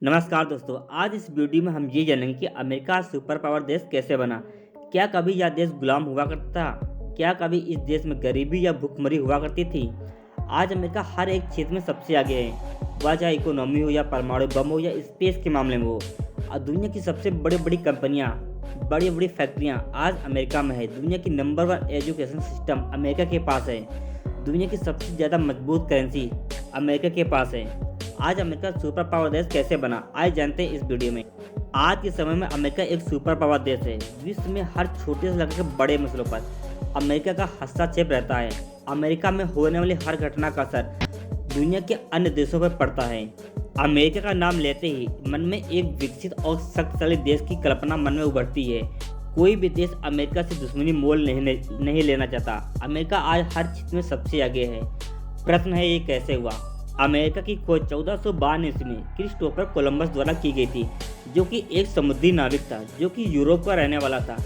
नमस्कार दोस्तों। आज इस वीडियो में हम ये जानेंगे कि अमेरिका सुपर पावर देश कैसे बना। क्या कभी यह देश गुलाम हुआ करता था? क्या कभी इस देश में गरीबी या भुखमरी हुआ करती थी? आज अमेरिका हर एक क्षेत्र में सबसे आगे है, वह चाहे इकोनॉमी हो या परमाणु बम हो या स्पेस के मामले में हो। और दुनिया की सबसे बड़ी बड़ी कंपनियां, बड़ी बड़ी फैक्ट्रियां आज अमेरिका में है। दुनिया की नंबर 1 एजुकेशन सिस्टम अमेरिका के पास है। दुनिया की सबसे ज़्यादा मजबूत करेंसी अमेरिका के पास है। आज अमेरिका सुपर पावर देश कैसे बना, आइए जानते हैं इस वीडियो में। आज के समय में अमेरिका एक सुपर पावर देश है। विश्व में हर छोटे से लेकर बड़े मसलों पर अमेरिका का हस्तक्षेप रहता है। अमेरिका में होने वाली हर घटना का असर दुनिया के अन्य देशों पर पड़ता है। अमेरिका का नाम लेते ही मन में एक विकसित और शक्तिशाली देश की कल्पना मन में उभरती है। कोई भी देश अमेरिका से दुश्मनी मोल नहीं लेना चाहता। अमेरिका आज हर क्षेत्र में सबसे आगे है। प्रश्न है, ये कैसे हुआ? अमेरिका की खोज 1452 ईस्वी में क्रिस्टोफर कोलंबस द्वारा की गई थी, जो कि एक समुद्री नाविक था जो कि यूरोप का रहने वाला था।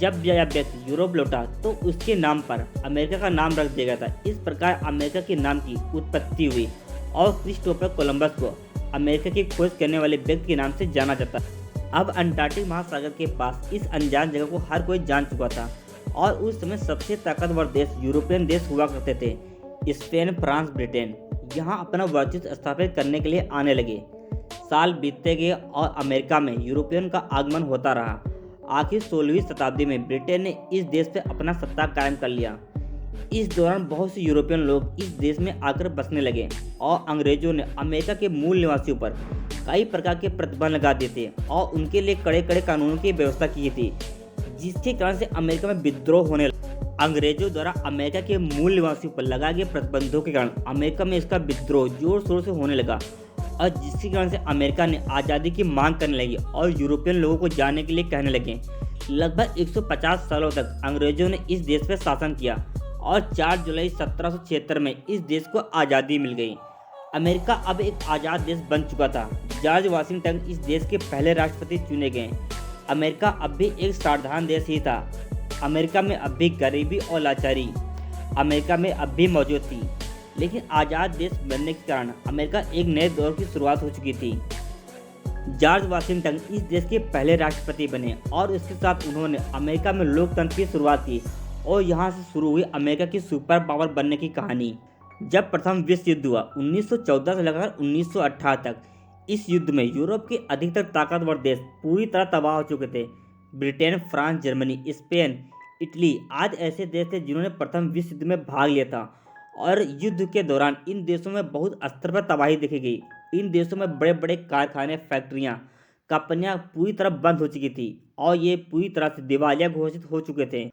जब यह व्यक्ति यूरोप लौटा तो उसके नाम पर अमेरिका का नाम रख दिया गया था। इस प्रकार अमेरिका के नाम की उत्पत्ति हुई और क्रिस्टोफर कोलंबस को अमेरिका की खोज करने वाले व्यक्ति के नाम से जाना जाता है। अब अंटार्कटिक महासागर के पास इस अनजान जगह को हर कोई जान चुका था और उस समय सबसे ताकतवर देश यूरोपियन देश हुआ करते थे। स्पेन, फ्रांस, ब्रिटेन यहाँ अपना वर्चस्व स्थापित करने के लिए आने लगे। साल बीतते गए और अमेरिका में यूरोपियन का आगमन होता रहा। आखिर 16वीं शताब्दी में ब्रिटेन ने इस देश पर अपना सत्ता कायम कर लिया। इस दौरान बहुत से यूरोपियन लोग इस देश में आकर बसने लगे और अंग्रेजों ने अमेरिका के मूल निवासियों पर कई प्रकार के प्रतिबंध लगा दिए थे और उनके लिए कड़े कड़े कानूनों की व्यवस्था की थी, जिसके कारण से अमेरिका में विद्रोह होने लगा। अंग्रेजों द्वारा अमेरिका के मूल निवासियों पर लगाए गए प्रतिबंधों के कारण अमेरिका में इसका विद्रोह जोर शोर से होने लगा और जिसके कारण से अमेरिका ने आज़ादी की मांग करने लगी और यूरोपियन लोगों को जाने के लिए कहने लगे। लगभग 150 सालों तक अंग्रेजों ने इस देश पर शासन किया और 4 जुलाई 1776 में इस देश को आज़ादी मिल गई। अमेरिका अब एक आज़ाद देश बन चुका था। जॉर्ज वाशिंगटन इस देश के पहले राष्ट्रपति चुने गए। अमेरिका अब भी एक साधारण देश ही था। अमेरिका में अब भी गरीबी और लाचारी अमेरिका में अब भी मौजूद थी, लेकिन आज़ाद देश बनने के कारण अमेरिका एक नए दौर की शुरुआत हो चुकी थी। जॉर्ज वाशिंगटन इस देश के पहले राष्ट्रपति बने और उसके साथ उन्होंने अमेरिका में लोकतंत्र की शुरुआत की और यहाँ से शुरू हुई अमेरिका की सुपर पावर बनने की कहानी। जब प्रथम विश्व युद्ध हुआ 1914 से लेकर 1918 तक, इस युद्ध में यूरोप के अधिकतर ताकतवर देश पूरी तरह तबाह हो चुके थे। Britain, France, Germany, Spain, Italy आज ऐसे देश थे जिन्होंने प्रथम विश्व युद्ध में भाग लिया था और युद्ध के दौरान इन देशों में बहुत स्तर पर तबाही देखी गई। इन देशों में बड़े बड़े कारखाने, फैक्ट्रियाँ, कंपनियाँ पूरी तरह बंद हो चुकी थी और ये पूरी तरह से दिवालिया घोषित हो चुके थे।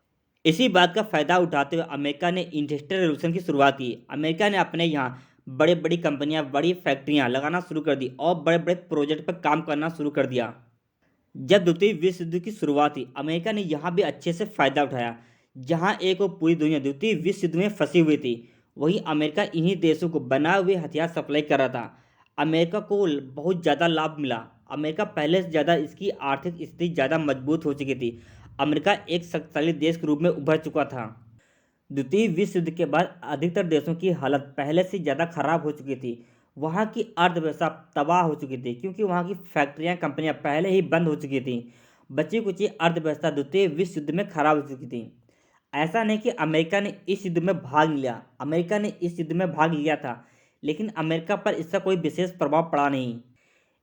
इसी बात का फायदा उठाते हुए अमेरिका ने इंडस्ट्रियल रेवोल्यूशन की शुरुआत की। अमेरिका ने अपने यहाँ बड़ी बड़ी कंपनियाँ, बड़ी फैक्ट्रियाँ लगाना शुरू कर दी और बड़े बड़े प्रोजेक्ट पर काम करना शुरू कर दिया। जब द्वितीय विश्व युद्ध की शुरुआत हुई, अमेरिका ने यहाँ भी अच्छे से फायदा उठाया। जहाँ एक और पूरी दुनिया द्वितीय विश्व युद्ध में फंसी हुई थी, वहीं अमेरिका इन्हीं देशों को बनाए हुए हथियार सप्लाई कर रहा था। अमेरिका को बहुत ज़्यादा लाभ मिला। अमेरिका पहले से ज़्यादा इसकी आर्थिक स्थिति ज़्यादा मजबूत हो चुकी थी। अमेरिका एक शक्तिशाली देश के रूप में उभर चुका था। द्वितीय विश्व युद्ध के बाद अधिकतर देशों की हालत पहले से ज़्यादा खराब हो चुकी थी। वहाँ की अर्थव्यवस्था तबाह हो चुकी थी क्योंकि वहाँ की फैक्ट्रियाँ, कंपनियाँ पहले ही बंद हो चुकी थी। बची कुची अर्थव्यवस्था द्वितीय विश्व युद्ध में खराब हो चुकी थी। ऐसा नहीं कि अमेरिका ने इस युद्ध में भाग नहीं लिया। अमेरिका ने इस युद्ध में भाग लिया था, लेकिन अमेरिका पर इसका कोई विशेष प्रभाव पड़ा नहीं।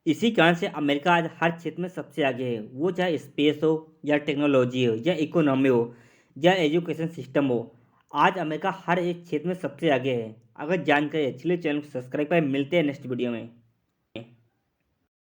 इसी कारण से अमेरिका आज हर क्षेत्र में सबसे आगे है, वो चाहे स्पेस हो या टेक्नोलॉजी हो या इकोनॉमी हो या एजुकेशन सिस्टम हो। आज अमेरिका हर एक क्षेत्र में सबसे आगे है। अगर जानकारी अच्छी लगे चैनल को सब्सक्राइब करें। मिलते हैं नेक्स्ट वीडियो में।